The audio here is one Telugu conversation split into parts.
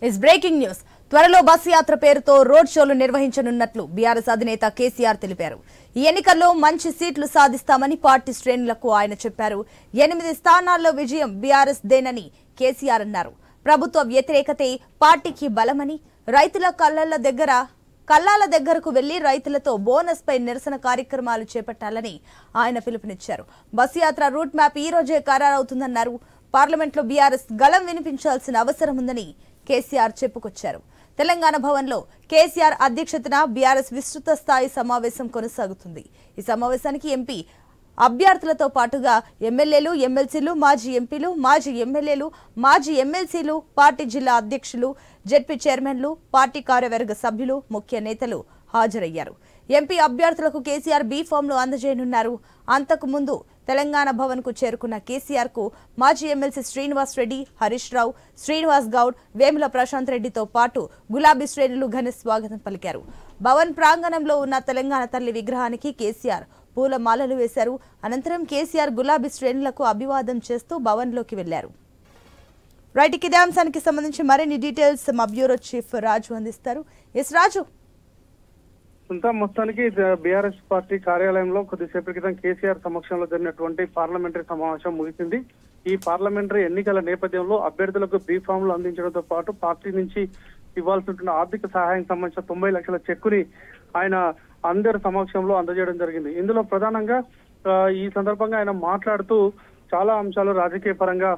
Is breaking news. త్వరలో బస్ యాత్ర పేరుతో రోడ్ షోలు నిర్వహించనున్నట్లు బీఆర్ఎస్ అధినేత కేసీఆర్ తెలిపారు. ఈ ఎన్నికల్లో మంచి సీట్లు సాధిస్తామని పార్టీ శ్రేణులకు ఆయన చెప్పారు. 8 స్థానాల్లో విజయం బీఆర్ఎస్ దేనని కేసీఆర్ అన్నారు. ప్రభుత్వ వ్యతిరేకతే పార్టీకి బలమని, రైతుల కల్లాల దగ్గరకు వెళ్లి రైతులతో బోనస్ పై నిరసన కార్యక్రమాలు చేపట్టాలని ఆయన పిలుపునిచ్చారు. బస్ యాత్ర రూట్ మ్యాప్ ఈ రోజే ఖరారవుతుందన్నారు. పార్లమెంట్లో బీఆర్ఎస్ గళం వినిపించాల్సిన అవసరం ఉందని కేసీఆర్ చెప్పుకొచ్చారు. తెలంగాణ భవన్లో కేసీఆర్ అధ్యక్షతన బీఆర్ఎస్ విస్తృత స్థాయి సమావేశం కొనసాగుతుంది. ఈ సమావేశానికి ఎంపీ అభ్యర్థులతో పాటుగా ఎమ్మెల్యేలు, ఎమ్మెల్సీలు, మాజీ ఎంపీలు, మాజీ ఎమ్మెల్యేలు, మాజీ ఎమ్మెల్సీలు, పార్టీ జిల్లా అధ్యక్షులు, జెడ్పీ చైర్మన్లు, పార్టీ కార్యవర్గ సభ్యులు, ముఖ్య నేతలు హాజరయ్యారు. ఎంపీ అభ్యర్థులకు కేసీఆర్ బీ ఫామ్లు అందజేయనున్నారు. అంతకు ముందు తెలంగాణ భవన్ కు చేరుకున్న కేసీఆర్ కు మాజీ ఎమ్మెల్సీ శ్రీనివాస్ రెడ్డి, హరీష్ రావు, శ్రీనివాస్ గౌడ్, వేముల ప్రశాంత్ రెడ్డితో పాటు గులాబీ శ్రేణులు ఘన స్వాగతం పలికారు. భవన్ ప్రాంగణంలో ఉన్న తెలంగాణ తల్లి విగ్రహానికి కేసీఆర్ పూలమాలలు వేశారు. అనంతరం కేసీఆర్ గులాబీ శ్రేణులకు అభివాదం చేస్తూ భవన్ లోకి వెళ్లారు. రైట్, ఇదే అంశానికి సంబంధించి మరిన్ని డీటెయిల్స్ మా బ్యూరో చీఫ్ రాజు అందిస్తారు. ఎస్ రాజు. మొత్తానికి బీఆర్ఎస్ పార్టీ కార్యాలయంలో కొద్దిసేపటి క్రితం కేసీఆర్ సమక్షంలో జరిగినటువంటి పార్లమెంటరీ సమావేశం ముగిసింది. ఈ పార్లమెంటరీ ఎన్నికల నేపథ్యంలో అభ్యర్థులకు బీ ఫామ్లు అందించడంతో పాటు పార్టీ నుంచి ఇవ్వాల్సిన ఆర్థిక సహాయం సంబంధించిన 90 లక్షల చెక్కుని ఆయన అందరి సమక్షంలో అందజేయడం జరిగింది. ఇందులో ప్రధానంగా ఈ సందర్భంగా ఆయన మాట్లాడుతూ చాలా అంశాలు రాజకీయ పరంగా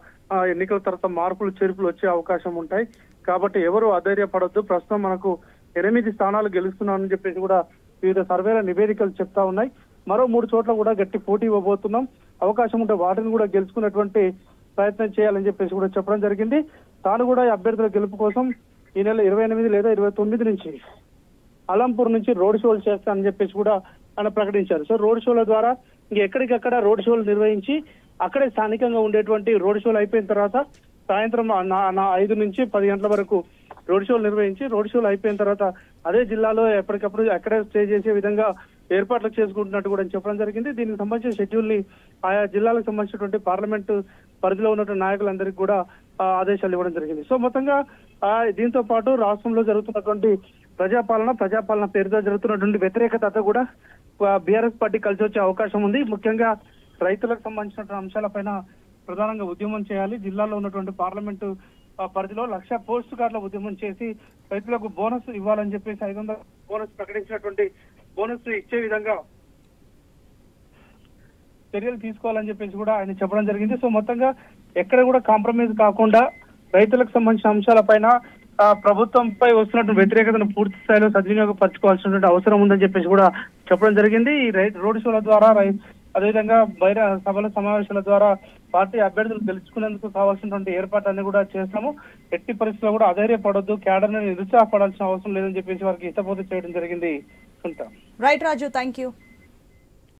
ఎన్నికల తర్వాత మార్పులు చేర్పులు వచ్చే అవకాశం ఉంటాయి కాబట్టి ఎవరు అధైర్యపడొద్దు, ప్రస్తుతం మనకు 8 స్థానాలు గెలుస్తున్నామని చెప్పేసి కూడా వివిధ సర్వేల నివేదికలు చెప్తా ఉన్నాయి. మరో 3 చోట్ల కూడా గట్టి పోటీ ఇవ్వబోతున్నాం, అవకాశం ఉంటే వాటిని కూడా గెలుచుకున్నటువంటి ప్రయత్నం చేయాలని చెప్పేసి కూడా చెప్పడం జరిగింది. తాను కూడా అభ్యర్థుల గెలుపు కోసం ఈ నెల 28 లేదా 29 నుంచి అలంపూర్ నుంచి రోడ్ షోలు చేస్తానని చెప్పేసి కూడా ఆయన ప్రకటించారు. సో రోడ్ షోల ద్వారా ఎక్కడికక్కడ రోడ్ షోలు నిర్వహించి అక్కడే స్థానికంగా ఉండేటువంటి రోడ్ షోలు అయిపోయిన తర్వాత సాయంత్రం 5 నుంచి 10 గంటల వరకు రోడ్ షోలు నిర్వహించి రోడ్ షోలు అయిపోయిన తర్వాత అదే జిల్లాలో ఎప్పటికప్పుడు అక్కడే స్టే చేసే విధంగా ఏర్పాట్లు చేసుకుంటున్నట్టు కూడా చెప్పడం జరిగింది. దీనికి సంబంధించిన షెడ్యూల్ ని ఆయా జిల్లాలకు సంబంధించినటువంటి పార్లమెంటు పరిధిలో ఉన్నటువంటి నాయకులందరికీ కూడా ఆదేశాలు ఇవ్వడం జరిగింది. సో మొత్తంగా దీంతో పాటు రాష్ట్రంలో జరుగుతున్నటువంటి ప్రజాపాలన పేరుతో జరుగుతున్నటువంటి వ్యతిరేకత కూడా బీఆర్ఎస్ పార్టీ కలిసి వచ్చే అవకాశం ఉంది. ముఖ్యంగా రైతులకు సంబంధించినటువంటి అంశాలపైన ప్రధానంగా ఉద్యమం చేయాలి. జిల్లాలో ఉన్నటువంటి పార్లమెంటు పరిధిలో 1,00,000 పోస్ట్ కార్డుల ఉద్యమం చేసి రైతులకు బోనస్ ఇవ్వాలని చెప్పేసి 500 బోనస్ ప్రకటించినటువంటి బోనస్ ఇచ్చే విధంగా చర్యలు తీసుకోవాలని చెప్పేసి కూడా ఆయన చెప్పడం జరిగింది. సో మొత్తంగా ఎక్కడ కూడా కాంప్రమైజ్ కాకుండా రైతులకు సంబంధించిన అంశాలపైన ప్రభుత్వంపై వస్తున్నటువంటి వ్యతిరేకతను పూర్తి స్థాయిలో సద్వినియోగపరచుకోవాల్సినటువంటి అవసరం ఉందని చెప్పేసి కూడా చెప్పడం జరిగింది. ఈ రోడ్ షోల ద్వారా అదేవిధంగా బహిరంగ సభల సమావేశాల ద్వారా పార్టీ అభ్యర్థులు గెలుచుకునేందుకు కావాల్సినటువంటి ఏర్పాట్లన్నీ కూడా చేస్తాము. ఎట్టి పరిస్థితుల్లో కూడా అధైర్యపడొద్దు, క్యాడర్ని నిరుత్సాహపడాల్సిన అవసరం లేదని చెప్పేసి వారికి హితబోధ చేయడం జరిగింది. Right Raju, thank you.